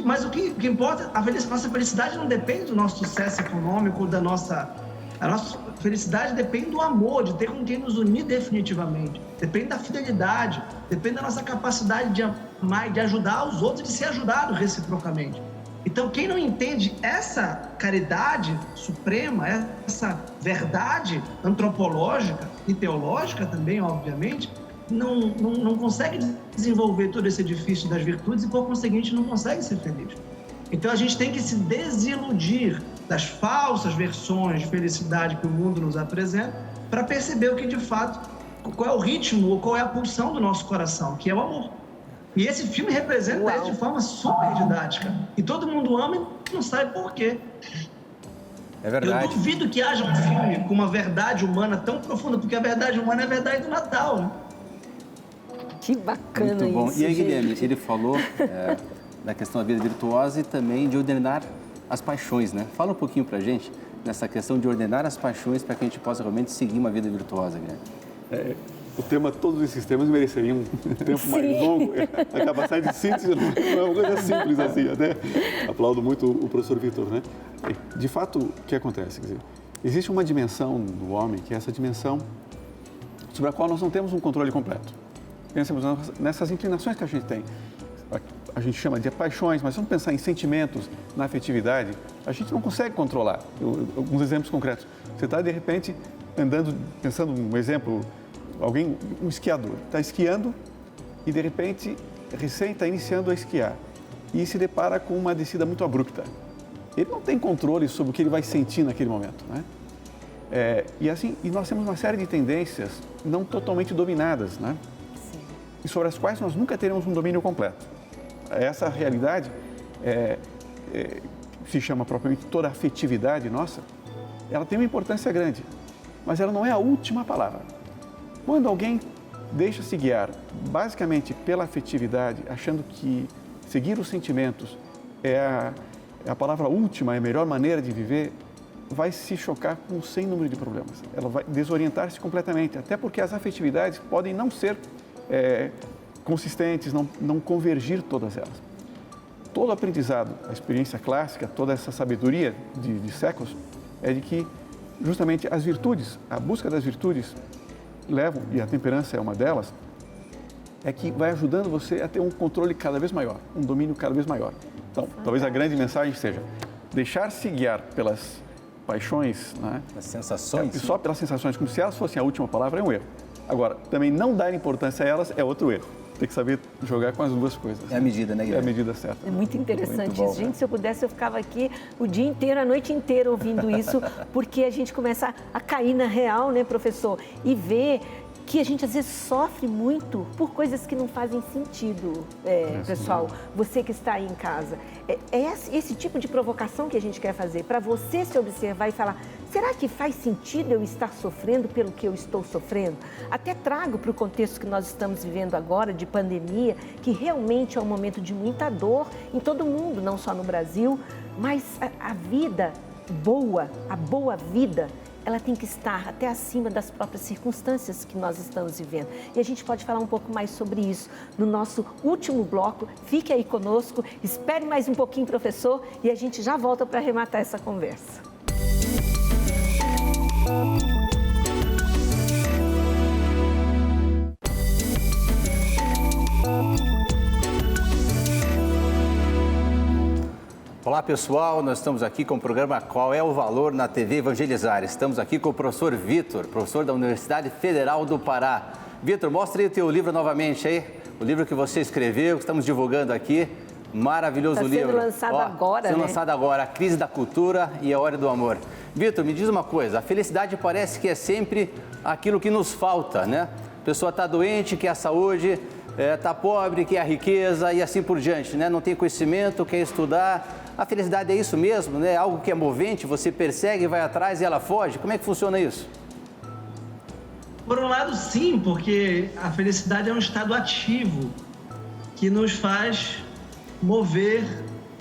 Mas o que importa, a nossa felicidade não depende do nosso sucesso econômico, a nossa felicidade depende do amor, de ter com quem nos unir definitivamente. Depende da fidelidade, depende da nossa capacidade de amar e de ajudar os outros, de ser ajudado reciprocamente. Então, quem não entende essa caridade suprema, essa verdade antropológica e teológica também, obviamente, não consegue desenvolver todo esse edifício das virtudes e, por conseguinte, não consegue ser feliz. Então, a gente tem que se desiludir das falsas versões de felicidade que o mundo nos apresenta para perceber o que, de fato, qual é o ritmo ou qual é a pulsão do nosso coração, que é o amor. E esse filme representa isso de forma super didática. E todo mundo ama e não sabe por quê. É verdade. Eu duvido que haja um filme com uma verdade humana tão profunda, porque a verdade humana é a verdade do Natal, né? Que bacana. Muito bom. Isso, e aí, Guilherme, gente. ele falou da questão da vida virtuosa e também de ordenar as paixões, né? Fala um pouquinho pra gente nessa questão de ordenar as paixões para que a gente possa realmente seguir uma vida virtuosa, Guilherme. O tema, todos esses temas mereceriam um tempo mais longo. A capacidade de síntese não é uma coisa simples assim. Até aplaudo muito o professor Vitor, né? De fato, o que acontece? Quer dizer, existe uma dimensão do homem que é essa dimensão sobre a qual nós não temos um controle completo. Pensemos nessas inclinações que a gente tem. A gente chama de paixões, mas vamos pensar em sentimentos, na afetividade, a gente não consegue controlar. Alguns exemplos concretos. Você está, de repente, andando, pensando um exemplo, um esquiador, está esquiando e, de repente, recém está iniciando a esquiar e se depara com uma descida muito abrupta. Ele não tem controle sobre o que ele vai sentir naquele momento, né? E nós temos uma série de tendências não totalmente dominadas, né? E sobre as quais nós nunca teremos um domínio completo. Essa realidade se chama propriamente toda a afetividade nossa, ela tem uma importância grande, mas ela não é a última palavra. Quando alguém deixa-se guiar basicamente pela afetividade, achando que seguir os sentimentos é a palavra última, é a melhor maneira de viver, vai se chocar com um sem número de problemas. Ela vai desorientar-se completamente, até porque as afetividades podem não ser consistentes, não convergir todas elas. Todo aprendizado, a experiência clássica, toda essa sabedoria de séculos, é de que justamente as virtudes, a busca das virtudes levam, e a temperança é uma delas, é que vai ajudando você a ter um controle cada vez maior, um domínio cada vez maior. Então, talvez a grande mensagem seja deixar-se guiar pelas paixões, né? As sensações. Só pelas sensações, como se elas fossem a última palavra, é um erro. Agora, também não dar importância a elas é outro erro. tem que saber jogar com as duas coisas. É a medida, né, Guilherme? É a medida certa. É muito interessante Muito bom, isso. Gente, se eu pudesse, eu ficava aqui o dia inteiro, a noite inteira ouvindo isso, porque a gente começa a cair na real, né, professor? E ver que a gente às vezes sofre muito por coisas que não fazem sentido, pessoal. Você que está aí em casa. É esse tipo de provocação que a gente quer fazer, para você se observar e falar, será que faz sentido eu estar sofrendo pelo que eu estou sofrendo? Até trago para o contexto que nós estamos vivendo agora, de pandemia, que realmente é um momento de muita dor em todo mundo, não só no Brasil, mas a vida boa, a boa vida, ela tem que estar até acima das próprias circunstâncias que nós estamos vivendo. E a gente pode falar um pouco mais sobre isso no nosso último bloco. Fique aí conosco, espere mais um pouquinho, professor, e a gente já volta para arrematar essa conversa. Olá pessoal, nós estamos aqui com o programa Qual é o Valor na TV Evangelizar. Estamos aqui com o professor Vitor, professor da Universidade Federal do Pará. Vitor, mostra aí o teu livro novamente aí, o livro que você escreveu, que estamos divulgando aqui. Maravilhoso livro. Está sendo lançado agora, sendo né? lançado agora, A Crise da Cultura e a Hora do Amor. Vitor, me diz uma coisa, a felicidade parece que é sempre aquilo que nos falta, né? A pessoa está doente, quer a saúde, está pobre, quer a riqueza e assim por diante, né? Não tem conhecimento, quer estudar. A felicidade é isso mesmo, né? Algo que é movente, você persegue, vai atrás e ela foge. Como é que funciona isso? Por um lado, sim, porque a felicidade é um estado ativo que nos faz mover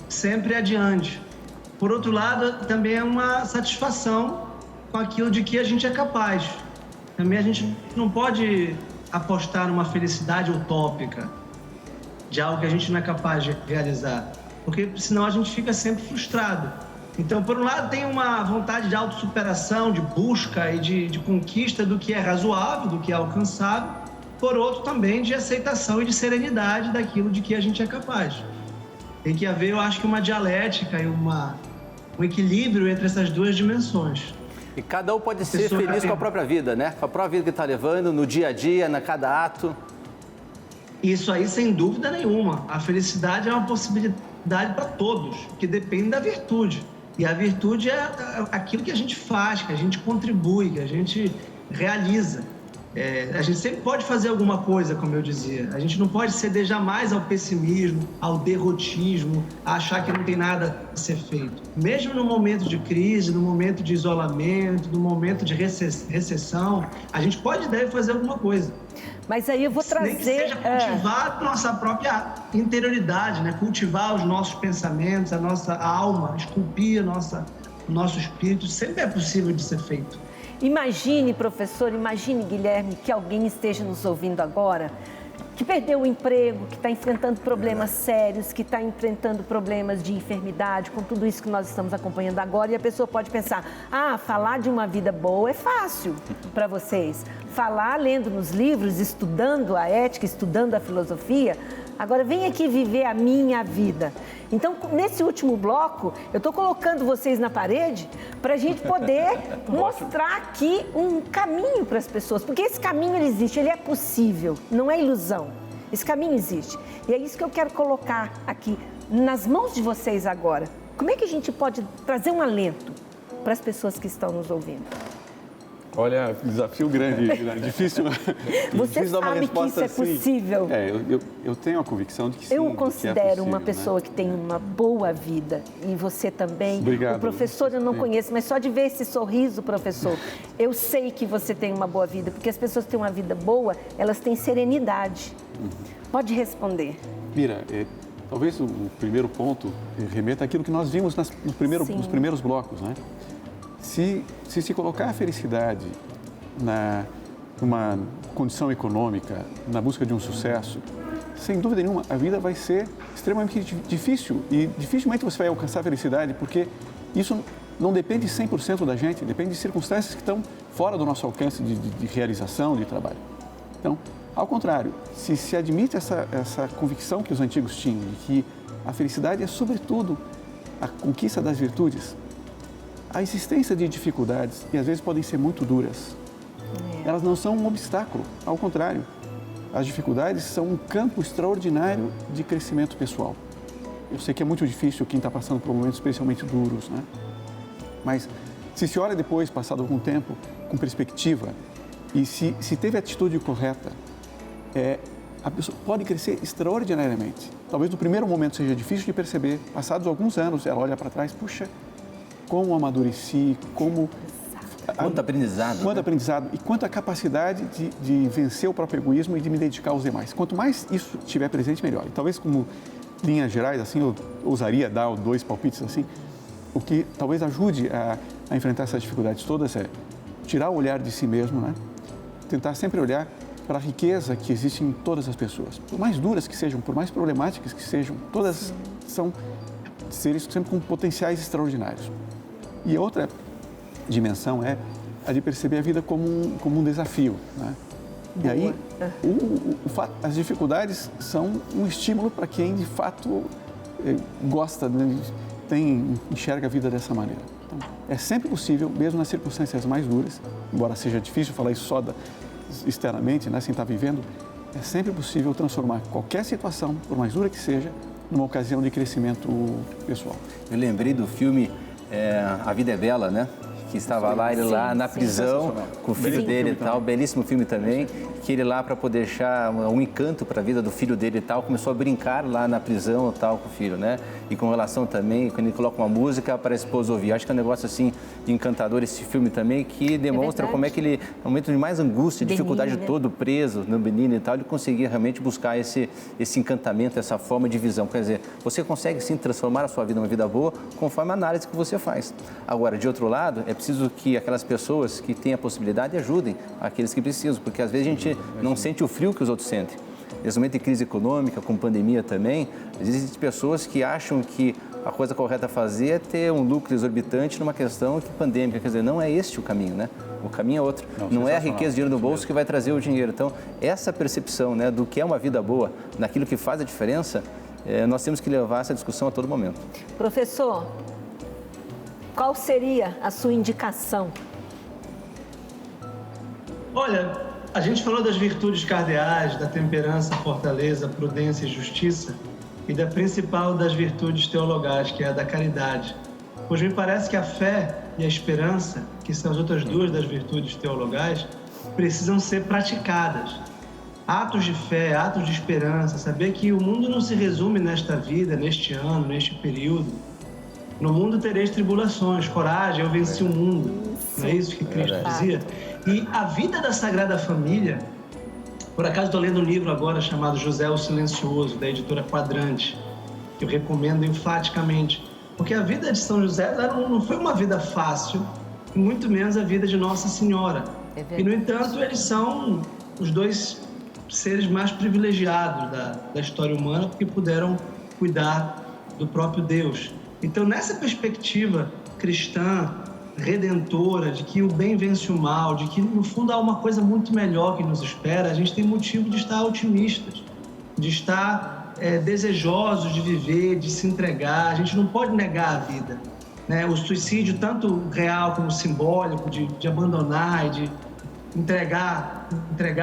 sempre adiante. Por outro lado, também é uma satisfação com aquilo de que a gente é capaz. Também a gente não pode apostar numa felicidade utópica, de algo que a gente não é capaz de realizar, porque senão a gente fica sempre frustrado. Então, por um lado, tem uma vontade de autossuperação, de busca e de conquista do que é razoável, do que é alcançável. Por outro, também de aceitação e de serenidade daquilo de que a gente é capaz. Tem que haver, eu acho que uma dialética e um equilíbrio entre essas duas dimensões. E cada um pode ser feliz com a própria vida, né? Com a própria vida que está levando, no dia a dia, na cada ato. Isso aí, sem dúvida nenhuma. A felicidade é uma possibilidade para todos, que depende da virtude. E a virtude é aquilo que a gente faz, que a gente contribui, que a gente realiza. A gente sempre pode fazer alguma coisa, como eu dizia. A gente não pode ceder jamais ao pessimismo, ao derrotismo, a achar que não tem nada a ser feito. Mesmo no momento de crise, no momento de isolamento, no momento de recessão, a gente pode e deve fazer alguma coisa. Mas aí eu vou trazer... Nem que seja cultivar a nossa própria interioridade, né? Cultivar os nossos pensamentos, a nossa alma, esculpir o nosso espírito, sempre é possível de ser feito. Imagine, professor, imagine, Guilherme, que alguém esteja nos ouvindo agora, que perdeu o emprego, que está enfrentando problemas sérios, que está enfrentando problemas de enfermidade, com tudo isso que nós estamos acompanhando agora, e a pessoa pode pensar, falar de uma vida boa é fácil para vocês. Falar lendo nos livros, estudando a ética, estudando a filosofia, agora vem aqui viver a minha vida. Então, nesse último bloco, eu estou colocando vocês na parede para a gente poder mostrar aqui um caminho para as pessoas. Porque esse caminho, ele existe, ele é possível, não é ilusão. Esse caminho existe. E é isso que eu quero colocar aqui nas mãos de vocês agora. Como é que a gente pode trazer um alento para as pessoas que estão nos ouvindo? Olha, desafio grande, difícil. Você difícil sabe que isso é possível. Eu tenho a convicção de que sim. Eu considero é possível, uma pessoa que tem uma boa vida, e você também. Obrigado. O professor eu não conheço, mas só de ver esse sorriso, professor, eu sei que você tem uma boa vida, porque as pessoas que têm uma vida boa, elas têm serenidade. Pode responder. Mira, talvez o primeiro ponto remeta àquilo que nós vimos nos primeiros blocos, né? Se colocar a felicidade numa condição econômica, na busca de um sucesso, sem dúvida nenhuma, a vida vai ser extremamente difícil e dificilmente você vai alcançar a felicidade, porque isso não depende 100% da gente, depende de circunstâncias que estão fora do nosso alcance de realização, de trabalho. Então, ao contrário, se admite essa convicção que os antigos tinham, de que a felicidade é, sobretudo, a conquista das virtudes, a existência de dificuldades, e às vezes podem ser muito duras, elas não são um obstáculo, ao contrário. as dificuldades são um campo extraordinário de crescimento pessoal. Eu sei que é muito difícil quem está passando por momentos especialmente duros, né? Mas se olha depois, passado algum tempo, com perspectiva, e se teve a atitude correta, a pessoa pode crescer extraordinariamente. Talvez no primeiro momento seja difícil de perceber, passados alguns anos, ela olha para trás, puxa, como amadureci, como... Quanto aprendizado. Quanto aprendizado e quanto a capacidade de vencer o próprio egoísmo e de me dedicar aos demais. Quanto mais isso estiver presente, melhor. E talvez como linhas gerais, assim, eu ousaria dar 2 palpites assim, o que talvez ajude a enfrentar essas dificuldades todas é tirar o olhar de si mesmo, né? Tentar sempre olhar para a riqueza que existe em todas as pessoas. Por mais duras que sejam, por mais problemáticas que sejam, todas são seres sempre com potenciais extraordinários. E a outra dimensão é a de perceber a vida como um desafio, né? E aí, as dificuldades são um estímulo para quem, de fato, gosta, né? Enxerga a vida dessa maneira. Então, é sempre possível, mesmo nas circunstâncias mais duras, embora seja difícil falar isso só externamente, né, sem estar vivendo, é sempre possível transformar qualquer situação, por mais dura que seja, numa ocasião de crescimento pessoal. Eu lembrei do filme A Vida é Bela, né? Que estava lá, ele lá na prisão, com o filho dele e tal, belíssimo filme também, que ele lá para poder deixar um encanto para a vida do filho dele e tal, começou a brincar lá na prisão e tal com o filho, né? E com relação também, quando ele coloca uma música para a esposa ouvir. Acho que é um negócio assim encantador esse filme também, que demonstra como é que ele, no momento de mais angústia, dificuldade todo, preso no Benin e tal, ele conseguia realmente buscar esse encantamento, essa forma de visão. Quer dizer, você consegue sim transformar a sua vida numa vida boa conforme a análise que você faz. Agora, de outro lado, é preciso que aquelas pessoas que têm a possibilidade ajudem aqueles que precisam, porque às vezes a gente não sente o frio que os outros sentem. Nesse momento de crise econômica, com pandemia também, existem pessoas que acham que a coisa correta a fazer é ter um lucro exorbitante numa questão pandêmica. Quer dizer, não é este o caminho, né? O caminho é outro. Não é a riqueza, o dinheiro no bolso que vai trazer o dinheiro. Então, essa percepção, né, do que é uma vida boa, naquilo que faz a diferença, nós temos que levar essa discussão a todo momento. Professor, qual seria a sua indicação? Olha, a gente falou das virtudes cardeais, da temperança, fortaleza, prudência e justiça, e da principal das virtudes teologais, que é a da caridade. Pois me parece que a fé e a esperança, que são as outras duas das virtudes teologais, precisam ser praticadas. Atos de fé, atos de esperança, saber que o mundo não se resume nesta vida, neste ano, neste período. No mundo tereis tribulações, coragem, eu venci o mundo. Não é isso que Cristo dizia? E a vida da Sagrada Família, por acaso estou lendo um livro agora chamado José o Silencioso, da editora Quadrante, que eu recomendo enfaticamente, porque a vida de São José não foi uma vida fácil, e muito menos a vida de Nossa Senhora. E, no entanto, eles são os dois seres mais privilegiados da história humana, porque puderam cuidar do próprio Deus. Então, nessa perspectiva cristã, redentora, de que o bem vence o mal, de que, no fundo, há uma coisa muito melhor que nos espera, a gente tem motivo de estar otimistas, de estar desejosos de viver, de se entregar. A gente não pode negar a vida, né? O suicídio, tanto real como simbólico, de abandonar e de entregar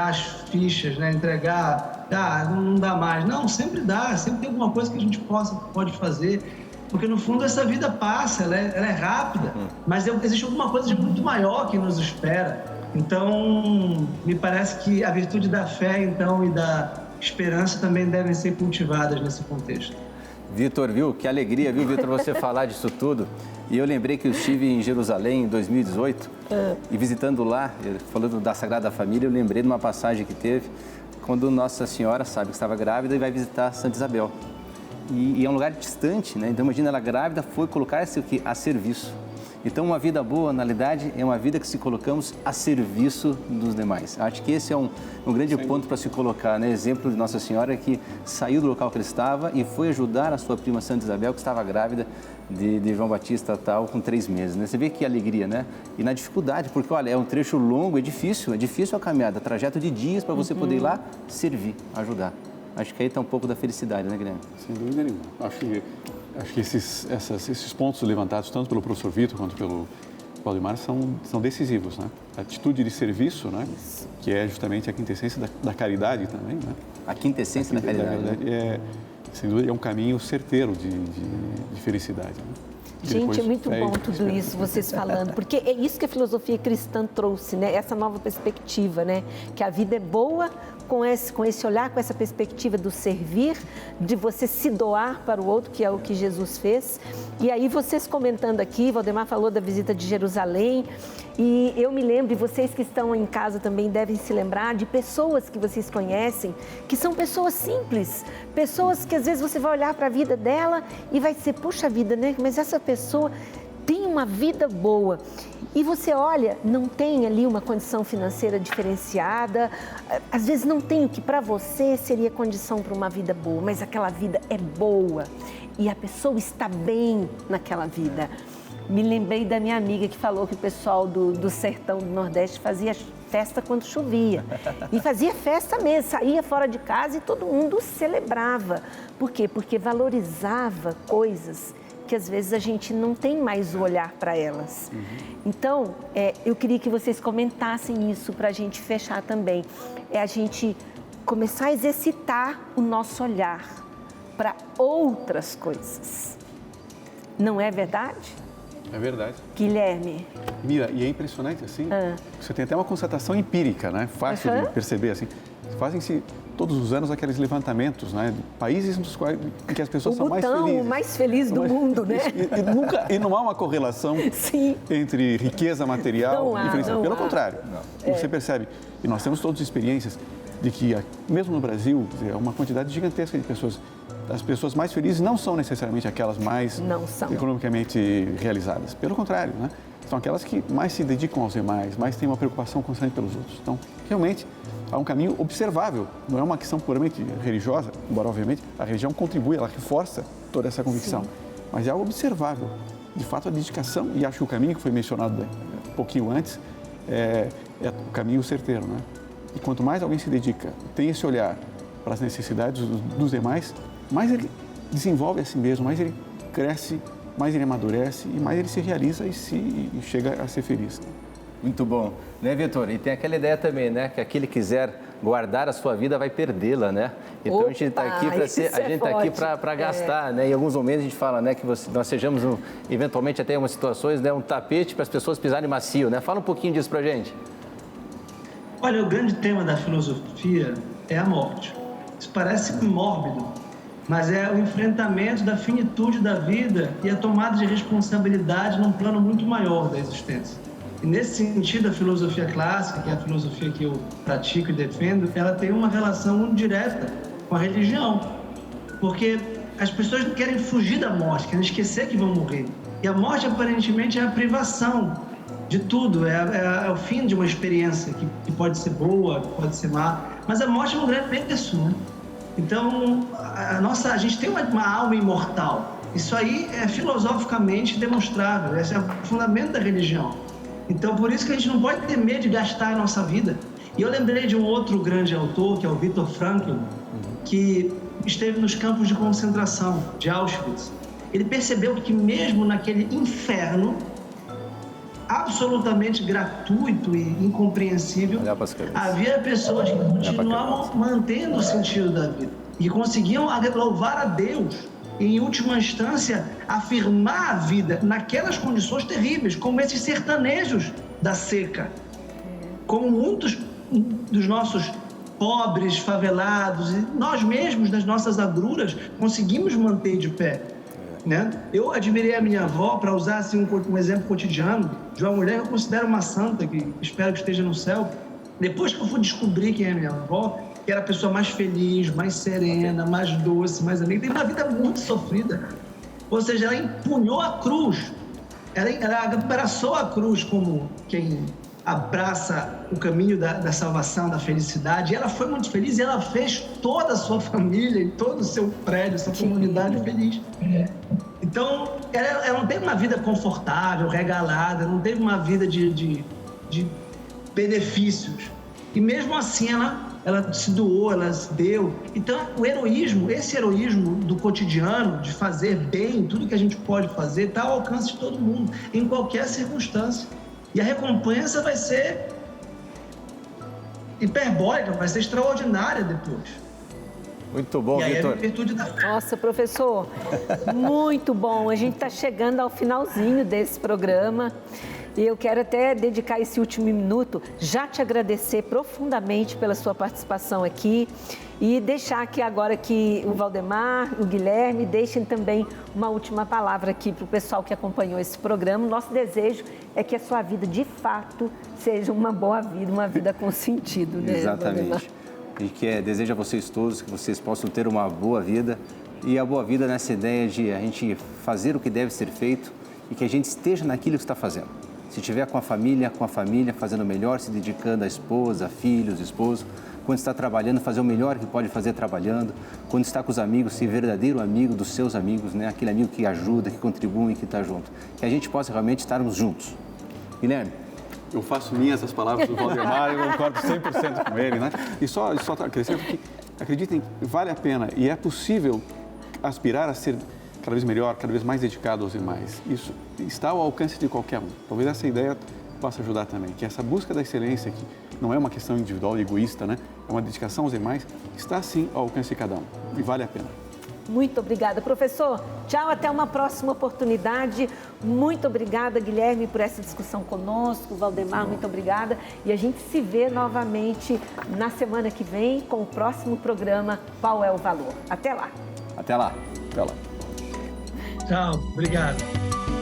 as fichas, né? Entregar, não dá mais. Não, sempre dá, sempre tem alguma coisa que a gente pode fazer. Porque, no fundo, essa vida passa, ela é rápida, mas existe alguma coisa de muito maior que nos espera. Então, me parece que a virtude da fé, então, e da esperança também devem ser cultivadas nesse contexto. Vitor, viu? Que alegria, viu, Vitor, você falar disso tudo. E eu lembrei que eu estive em Jerusalém em 2018 e visitando lá, falando da Sagrada Família, eu lembrei de uma passagem que teve quando Nossa Senhora sabe que estava grávida e vai visitar Santa Isabel. E é um lugar distante, né? Então, imagina, ela grávida foi colocar-se a serviço. Então, uma vida boa, na realidade, é uma vida que se colocamos a serviço dos demais. Acho que esse é um grande ponto para se colocar, né? Exemplo de Nossa Senhora que saiu do local que ele estava e foi ajudar a sua prima Santa Isabel, que estava grávida de João Batista tal, com 3 meses, né? Você vê que alegria, né? E na dificuldade, porque, olha, é um trecho longo, é difícil a caminhada, trajeto de dias para você poder ir lá servir, ajudar. Acho que aí está um pouco da felicidade, né, Guilherme? Sem dúvida nenhuma. Acho que esses pontos levantados, tanto pelo professor Vitor quanto Valdemar são decisivos, né? A atitude de serviço, né? Que é justamente a quintessência da caridade também, né? A quintessência da caridade. Sem dúvida, é um caminho certeiro de felicidade. Né? Gente, é muito bom tudo isso, vocês falando, porque é isso que a filosofia cristã trouxe, né? Essa nova perspectiva, né? Que a vida é boa com esse olhar, com essa perspectiva do servir, de você se doar para o outro, que é o que Jesus fez. E aí vocês comentando aqui, Valdemar falou da visita de Jerusalém, e eu me lembro, e vocês que estão em casa também devem se lembrar de pessoas que vocês conhecem, que são pessoas simples, pessoas que às vezes você vai olhar para a vida dela e vai dizer, puxa vida, né? Mas essa pessoa tem uma vida boa. E você olha, não tem ali uma condição financeira diferenciada, às vezes não tem o que para você seria condição para uma vida boa, mas aquela vida é boa e a pessoa está bem naquela vida. Me lembrei da minha amiga que falou que o pessoal do sertão do Nordeste fazia festa quando chovia. E fazia festa mesmo, saía fora de casa e todo mundo celebrava. Por quê? Porque valorizava coisas que às vezes a gente não tem mais o olhar para elas. Então, eu queria que vocês comentassem isso para a gente fechar também. É a gente começar a exercitar o nosso olhar para outras coisas. Não é verdade? É verdade. Guilherme. Mira, e é impressionante assim, você tem até uma constatação empírica, né? Fácil de perceber assim. Fazem-se todos os anos aqueles levantamentos, né? De países nos quais em que as pessoas são mais felizes. O mais feliz do mundo, né? E não há uma correlação entre riqueza material e felicidade. Pelo contrário, você percebe, e nós temos todas as experiências de que, mesmo no Brasil, é uma quantidade gigantesca de pessoas. As pessoas mais felizes não são necessariamente aquelas mais economicamente realizadas. Pelo contrário, né? São aquelas que mais se dedicam aos demais, mais têm uma preocupação constante pelos outros. Então, realmente, há um caminho observável. Não é uma questão puramente religiosa, embora, obviamente, a religião contribui, ela reforça toda essa convicção. Mas é algo observável. De fato, a dedicação, e acho que o caminho que foi mencionado um pouquinho antes, é o caminho certeiro, né? E quanto mais alguém se dedica, tem esse olhar para as necessidades dos demais, mais ele desenvolve a si mesmo, mais ele cresce, mais ele amadurece e mais ele se realiza e chega a ser feliz. Muito bom, né, Vitor? E tem aquela ideia também, né, que aquele que quiser guardar a sua vida vai perdê-la, né? Então a gente está aqui para gastar, né? Em alguns momentos a gente fala, né, que nós sejamos eventualmente até em algumas situações, né, um tapete para as pessoas pisarem macio, né? Fala um pouquinho disso para gente. Olha, o grande tema da filosofia é a morte. Isso parece mórbido, mas é o enfrentamento da finitude da vida e a tomada de responsabilidade num plano muito maior da existência. E nesse sentido, a filosofia clássica, que é a filosofia que eu pratico e defendo, ela tem uma relação muito direta com a religião. Porque as pessoas não querem fugir da morte, querem esquecer que vão morrer. E a morte, aparentemente, é a privação de tudo, é o fim de uma experiência que pode ser boa, pode ser má, mas a morte é um grande preço, né? Então, a gente tem uma alma imortal. Isso aí é filosoficamente demonstrável, esse é o fundamento da religião. Então, por isso que a gente não pode ter medo de gastar a nossa vida. E eu lembrei de um outro grande autor, que é o Viktor Frankl, que esteve nos campos de concentração de Auschwitz. Ele percebeu que mesmo naquele inferno absolutamente gratuito e incompreensível, havia pessoas que continuavam mantendo o sentido da vida e conseguiam louvar a Deus e, em última instância, afirmar a vida naquelas condições terríveis, como esses sertanejos da seca, como muitos dos nossos pobres, favelados, e nós mesmos, nas nossas agruras, conseguimos manter de pé. Né? Eu admirei a minha avó, para usar assim, um exemplo cotidiano, de uma mulher que eu considero uma santa, que espero que esteja no céu. Depois que eu fui descobrir quem é a minha avó, que era a pessoa mais feliz, mais serena, mais doce, mais alegre, tem uma vida muito sofrida. Ou seja, ela empunhou a cruz, ela abraçou a cruz como quem abraça o caminho da salvação, da felicidade. E ela foi muito feliz e ela fez toda a sua família e todo o seu prédio, sua comunidade feliz. Então, ela não teve uma vida confortável, regalada, não teve uma vida de benefícios. E mesmo assim, ela ela se doou, ela se deu. Então, o heroísmo, esse heroísmo do cotidiano, de fazer bem, tudo que a gente pode fazer, está ao alcance de todo mundo, em qualquer circunstância. E a recompensa vai ser hiperbólica, vai ser extraordinária depois. Muito bom, Vitor. Nossa, professor, muito bom. A gente está chegando ao finalzinho desse programa e eu quero até dedicar esse último minuto, já te agradecer profundamente pela sua participação aqui e deixar aqui agora que o Valdemar, o Guilherme, deixem também uma última palavra aqui para o pessoal que acompanhou esse programa. Nosso desejo é que a sua vida, de fato, seja uma boa vida, uma vida com sentido, né, Exatamente. Valdemar? E que desejo a vocês todos que vocês possam ter uma boa vida. E a boa vida nessa ideia de a gente fazer o que deve ser feito e que a gente esteja naquilo que está fazendo. Se estiver com a família, fazendo o melhor, se dedicando à esposa, a filhos, esposo. Quando está trabalhando, fazer o melhor que pode fazer trabalhando. Quando está com os amigos, ser verdadeiro amigo dos seus amigos, né? Aquele amigo que ajuda, que contribui, que está junto. Que a gente possa realmente estarmos juntos. Guilherme? Eu faço minhas as palavras do Valdemar, eu concordo 100% com ele, né? E só acrescento que, acreditem, vale a pena e é possível aspirar a ser cada vez melhor, cada vez mais dedicado aos demais. Isso está ao alcance de qualquer um. Talvez essa ideia possa ajudar também, que essa busca da excelência, que não é uma questão individual e egoísta, né? É uma dedicação aos demais, está sim ao alcance de cada um e vale a pena. Muito obrigada, professor. Tchau, até uma próxima oportunidade. Muito obrigada, Guilherme, por essa discussão conosco. Valdemar, muito obrigada. E a gente se vê novamente na semana que vem com o próximo programa Qual é o Valor? Até lá. Até lá. Até lá. Tchau, obrigado.